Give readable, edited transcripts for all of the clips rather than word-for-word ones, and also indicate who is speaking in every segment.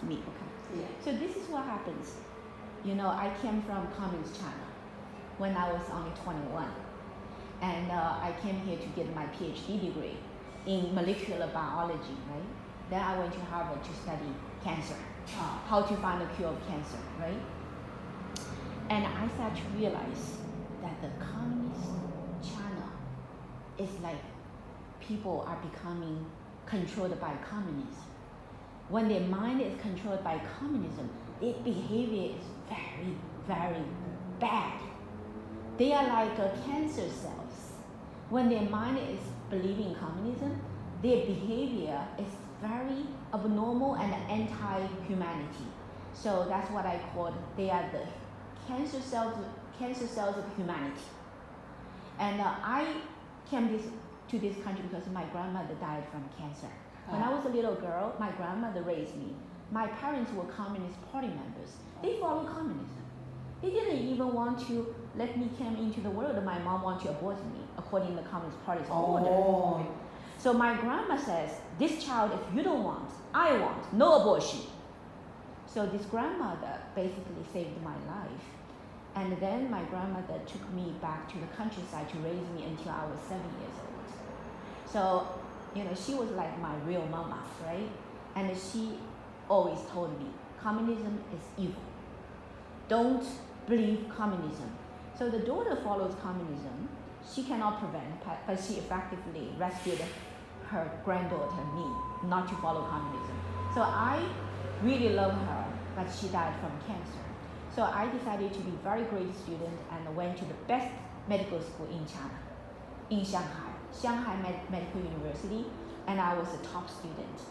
Speaker 1: me, okay?
Speaker 2: Yeah.
Speaker 1: So this is what happens. I came from communist China when I was only 21. And I came here to get my PhD degree in molecular biology, right? Then I went to Harvard to study cancer, how to find a cure of cancer, right? And I started to realize that the communist China is like people are becoming controlled by communism. When their mind is controlled by communism, their behavior is very, very bad. They are like cancer cells. When their mind is believing in communism, their behavior is very abnormal and anti-humanity. So that's what I call, they are the cancer cells of humanity. And I came to this country because my grandmother died from cancer. When I was a little girl, my grandmother raised me. My parents were Communist Party members. They followed communism. They didn't even want to let me come into the world. My mom wanted to abort me according to the Communist Party's order. So my grandma says, this child, if you don't want, I want, no abortion. So this grandmother basically saved my life. And then my grandmother took me back to the countryside to raise me until I was 7 years old. So, she was like my real mama, right? And she always told me, communism is evil. Don't believe communism. So the daughter follows communism. She cannot prevent, but she effectively rescued her granddaughter, me, not to follow communism. So I really love her, but she died from cancer. So I decided to be a very great student and went to the best medical school in China, in Shanghai Medical University, and I was a top student.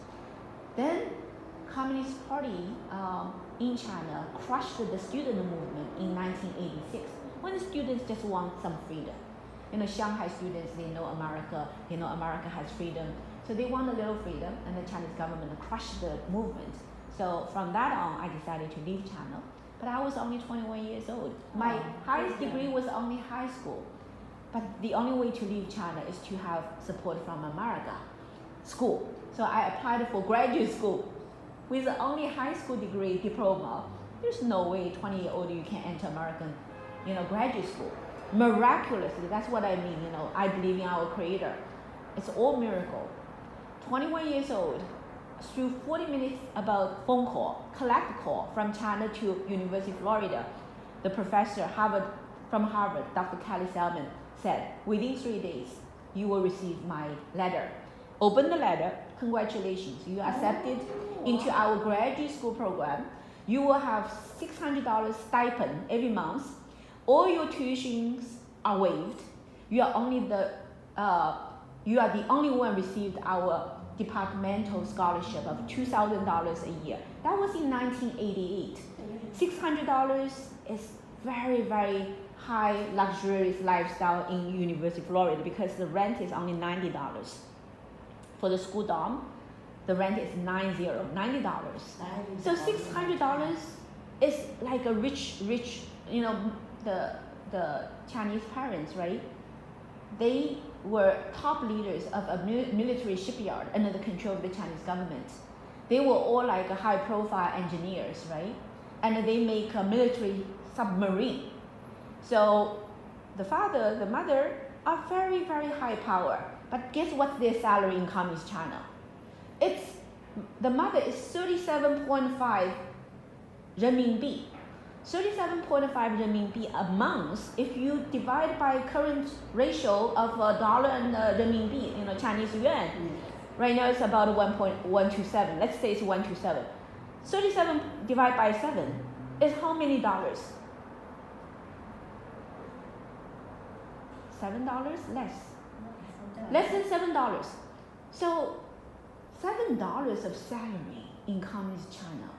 Speaker 1: Then Communist Party in China crushed the student movement in 1986 when the students just want some freedom. Shanghai students, they know America has freedom, so they want a little freedom, and the Chinese government crushed the movement. So from that on, I decided to leave China, but I was only 21 years old. My highest degree was only high school, but the only way to leave China is to have support from America, school. So I applied for graduate school with only high school degree, diploma. There's no way 20-year-old you can enter American, graduate school. Miraculously, that's what I mean, I believe in our Creator. It's all miracle. 21 years old, through 40 minutes about phone call, collect call from China to University of Florida, the professor from Harvard, Dr. Kelly Salmon, said, within 3 days, you will receive my letter. Open the letter, congratulations, you are accepted into our graduate school program. You will have $600 stipend every month. All your tuitions are waived. You are the only one received our departmental scholarship of $2,000 a year. That was in 1988. $600 is very, very high luxurious lifestyle in University of Florida because the rent is only $90. For the school dorm, the rent is $90. So $600 is like a rich, the Chinese parents, right? They were top leaders of a military shipyard under the control of the Chinese government. They were all like high-profile engineers, right? And they make a military submarine. So the father, the mother are very, very high power. But guess what's their salary in Communist China? The mother is 37.5 renminbi. 37.5 renminbi a month, if you divide by current ratio of dollar and renminbi, Chinese yuan, right now it's about 1.127. Let's say it's 127. 37 divided by 7 is how many dollars? $7 less. Less than $7. So $7 of salary in Communist China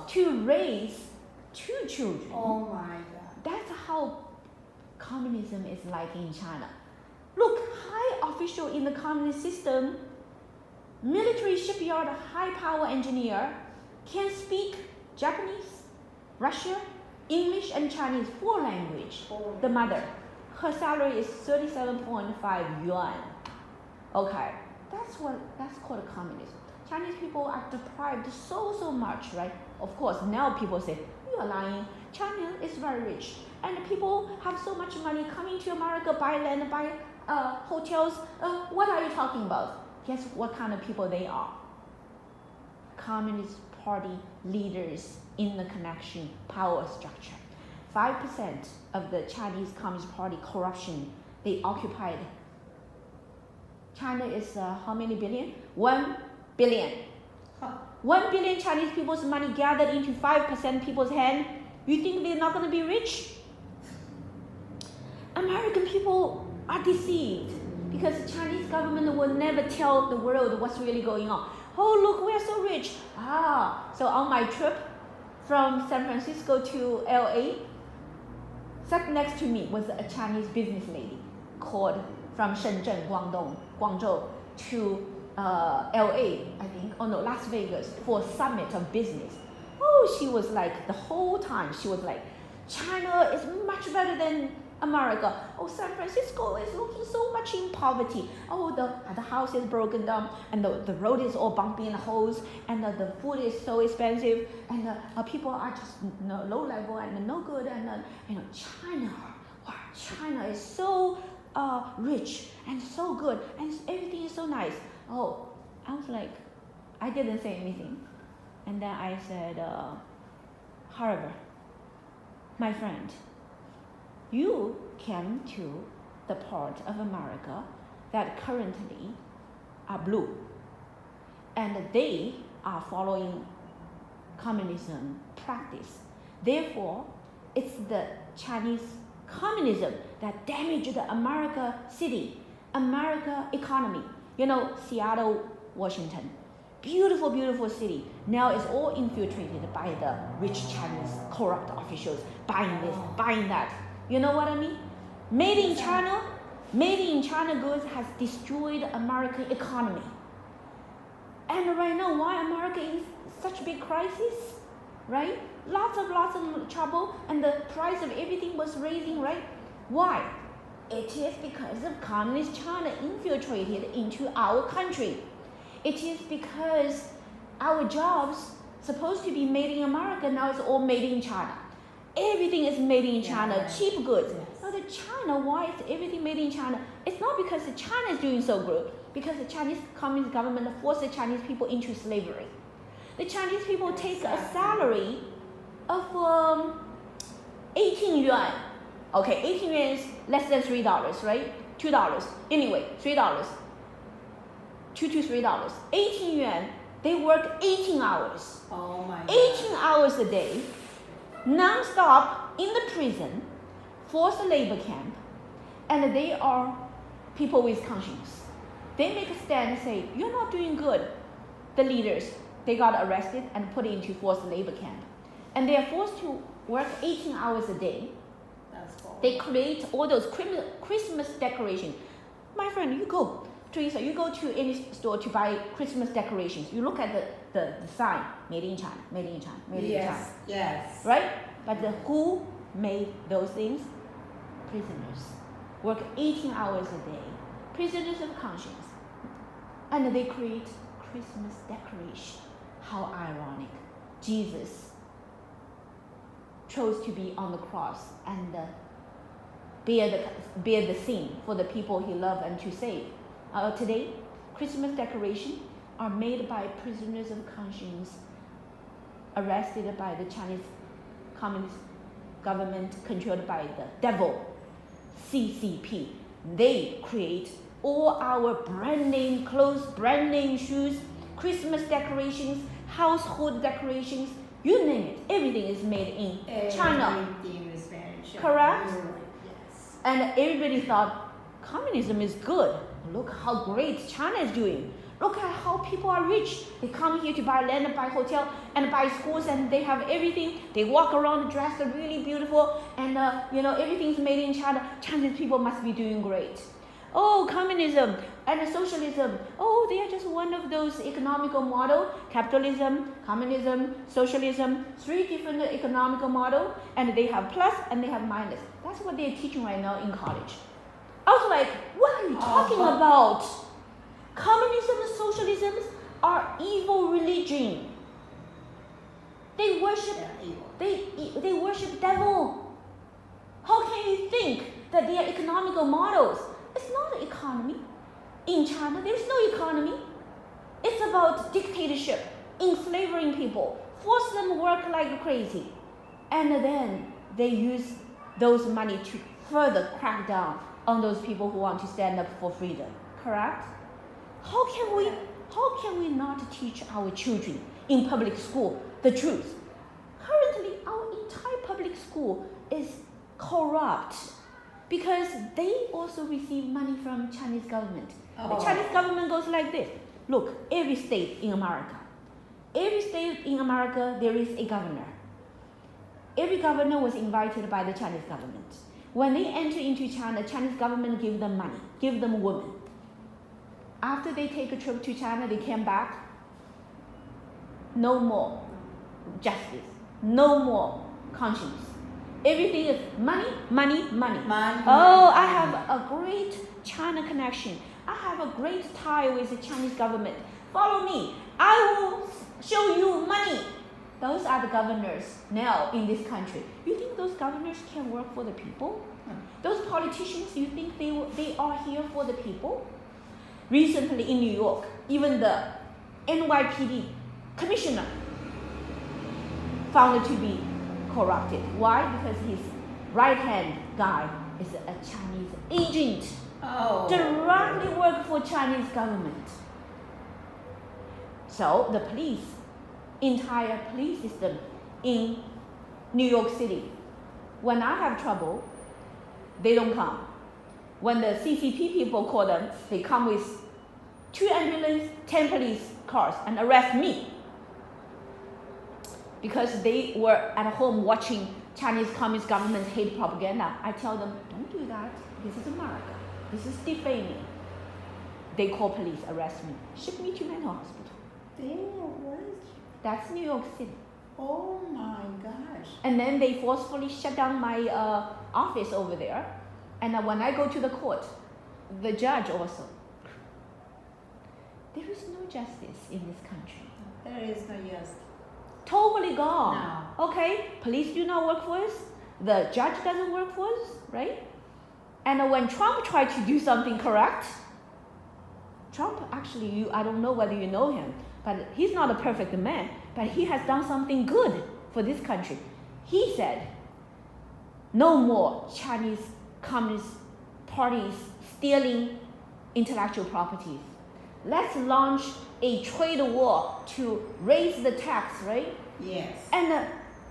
Speaker 1: to raise 2 children.
Speaker 2: Oh my God.
Speaker 1: That's how communism is like in China. Look, high official in the communist system, military shipyard, high power engineer, can speak Japanese, Russian, English, and Chinese, 4 language. The mother, her salary is 37.5 yuan. Okay, that's called communism. Chinese people are deprived so much, right? Of course, now people say, you are lying. China is very rich. And people have so much money coming to America, buy land, buy hotels. What are you talking about? Guess what kind of people they are? Communist Party leaders in the connection power structure. 5% of the Chinese Communist Party corruption, they occupied. China is how many billion? 1 billion. 1 billion Chinese people's money gathered into 5% people's hand. You think they're not going to be rich? American people are deceived because the Chinese government will never tell the world what's really going on. Oh, look, we're so rich. So on my trip from San Francisco to LA, sat next to me was a Chinese business lady called from Shenzhen, Guangzhou to LA, I think, Las Vegas for a summit of business. Oh, she was like, the whole time, she was like, China is much better than America. Oh, San Francisco is looking so much in poverty. Oh, the house is broken down, and the road is all bumpy and holes, and the food is so expensive, and people are just low level and no good. And China, wow, China is so rich and so good, and everything is so nice. Oh, I was like, I didn't say anything, and then I said, however, my friend, you came to the part of America that currently are blue, and they are following communism practice. Therefore, it's the Chinese communism that damaged the America city, America economy. Seattle, Washington, beautiful, beautiful city. Now it's all infiltrated by the rich Chinese corrupt officials, buying this, buying that. You know what I mean? Made in China goods has destroyed American economy. And right now, why America is such a big crisis, right? Lots of trouble, and the price of everything was raising, right? Why? It is because of communist China infiltrated into our country. It is because our jobs supposed to be made in America, now it's all made in China. Everything is made in China, right. Cheap goods. Yes. Now the China, why is everything made in China? It's not because China is doing so good, because the Chinese Communist government forced the Chinese people into slavery. The Chinese people take a salary of 18 yuan. Okay, 18 yuan is less than $3, right? $2. Anyway, $3. $2 to $3. 18 yuan, they work 18 hours.
Speaker 2: Oh my God.
Speaker 1: 18 hours a day. Non-stop in the prison, forced labor camp, and they are people with conscience. They make a stand and say, you're not doing good. The leaders, they got arrested and put into forced labor camp. And they are forced to work 18 hours a day.
Speaker 2: That's cool.
Speaker 1: They create all those Christmas decorations. My friend, you go, Teresa, you go to any store to buy Christmas decorations. You look at the sign, made in China, made in China, made in China.
Speaker 2: Yes.
Speaker 1: Right? But who made those things? Prisoners. Work 18 hours a day. Prisoners of conscience. And they create Christmas decoration. How ironic. Jesus chose to be on the cross and bear the sin for the people he loved and to save. Today, Christmas decorations are made by prisoners of conscience arrested by the Chinese Communist government controlled by the devil, CCP. They create all our brand name clothes, brand name shoes, Christmas decorations, household decorations, you name it. Everything is made in China.
Speaker 2: Everything is made in China.
Speaker 1: Correct?
Speaker 2: Yes.
Speaker 1: And everybody thought communism is good. Look how great China is doing. Look at how people are rich. They come here to buy land, buy hotel, and buy schools, and they have everything. They walk around dressed really beautiful, and everything's made in China. Chinese people must be doing great. Oh, communism and socialism. Oh, they are just one of those economical model. Capitalism, communism, socialism, 3 different economical model, and they have plus and they have minus. That's what they're teaching right now in college. I was like, what are you talking about? Communism, socialism, are evil religion. They worship they worship devil. How can you think that they are economical models? It's not an economy. In China, there's no economy. It's about dictatorship, enslaving people, force them to work like crazy. And then they use those money to further crack down on those people who want to stand up for freedom. Correct? How can we not teach our children in public school the truth? Currently, our entire public school is corrupt because they also receive money from Chinese government. The Chinese government goes like this. Look, every state in America, there is a governor. Every governor was invited by the Chinese government. When they enter into China, Chinese government give them money, give them women. After they take a trip to China, they came back. No more justice, no more conscience. Everything is money, money, money. Oh, I have a great China connection. I have a great tie with the Chinese government. Follow me. I will show you money. Those are the governors now in this country. You think those governors can work for the people? Those politicians, you think they are here for the people? Recently in New York, even the NYPD commissioner found to be corrupted. Why? Because his right-hand guy is a Chinese agent. Directly work for Chinese government. So the entire police system in New York City, when I have trouble, they don't come. When the CCP people call them, they come with 2 ambulances, 10 police cars and arrest me. Because they were at home watching Chinese Communist government hate propaganda. I tell them, don't do that. This is America. This is defaming. They call police, arrest me, ship me to mental hospital. That's New York City.
Speaker 2: Oh my gosh.
Speaker 1: And then they forcefully shut down my office over there. And when I go to the court, the judge also. There is no justice in this country.
Speaker 2: There is no justice.
Speaker 1: Totally gone.
Speaker 2: No.
Speaker 1: Okay, police do not work for us. The judge doesn't work for us, right? And when Trump tried to do something correct, Trump actually, I don't know whether you know him, but he's not a perfect man, but he has done something good for this country. He said, no more Chinese Communist parties stealing intellectual properties. Let's launch a trade war to raise the tax, right?
Speaker 2: Yes.
Speaker 1: And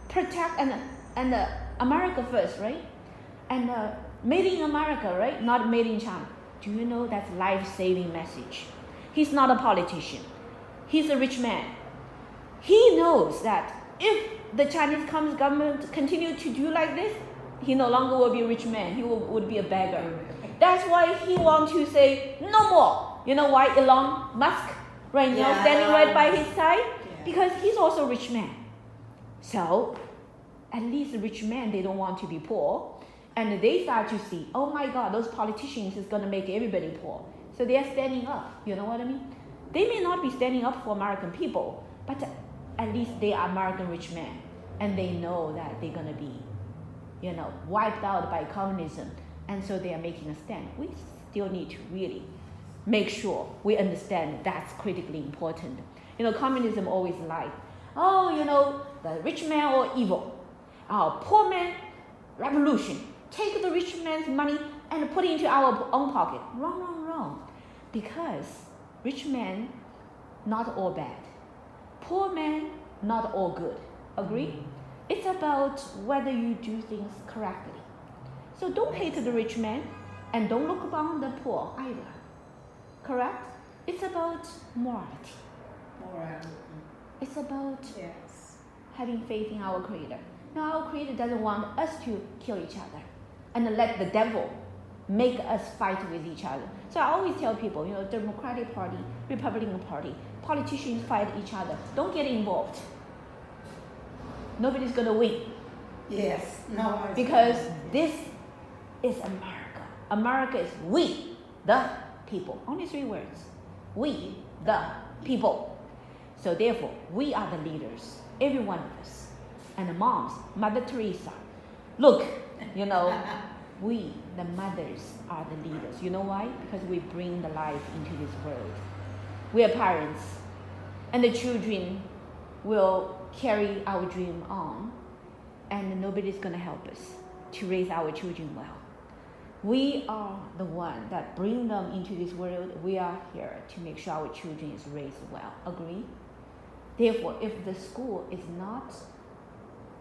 Speaker 1: protect and America first, right? And made in America, right? Not made in China. Do you know that's life-saving message? He's not a politician. He's a rich man. He knows that if the Chinese Communist government continue to do like this, he no longer will be a rich man. He would be a beggar. That's why he wants to say no more. You know why Elon Musk right now standing right by his side?
Speaker 2: Yeah.
Speaker 1: Because he's also a rich man. So at least rich men, they don't want to be poor. And they start to see, oh my God, those politicians is going to make everybody poor. So they are standing up. You know what I mean? They may not be standing up for American people, but at least they are American rich men. And they know that they're going to be, wiped out by communism. And so they are making a stand. We still need to really make sure we understand that's critically important. Communism always lied. The rich man or evil. Poor man, revolution. Take the rich man's money and put it into our own pocket. Wrong. Because rich men, not all bad. Poor man, not all good. Agree? It's about whether you do things correctly. So don't hate the rich man and don't look upon the poor either. Correct? It's about morality. It's about having faith in our Creator. Now, our Creator doesn't want us to kill each other and let the devil make us fight with each other. So I always tell people, Democratic Party, Republican Party, politicians fight each other. Don't get involved. Nobody's going to win.
Speaker 2: Yes. No.
Speaker 1: Because this is America. America is we, the people. Only 3 words. We, the people. So therefore, we are the leaders, every one of us. And the moms, Mother Teresa, look, you know, we, the mothers, are the leaders. You know why? Because we bring the life into this world. We are parents, and the children will carry our dream on, and nobody's going to help us to raise our children well. We are the one that bring them into this world. We are here to make sure our children is raised well. Agree? Therefore, if the school is not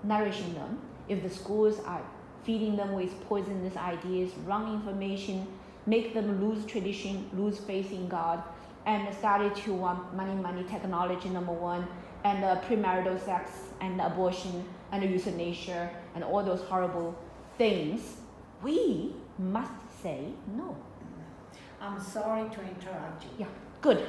Speaker 1: nourishing them, if the schools are feeding them with poisonous ideas, wrong information, make them lose tradition, lose faith in God, and started to want money, technology, number one, and premarital sex, and abortion, and euthanasia, and all those horrible things, we must say no.
Speaker 2: I'm sorry to interrupt you.
Speaker 1: Yeah, good.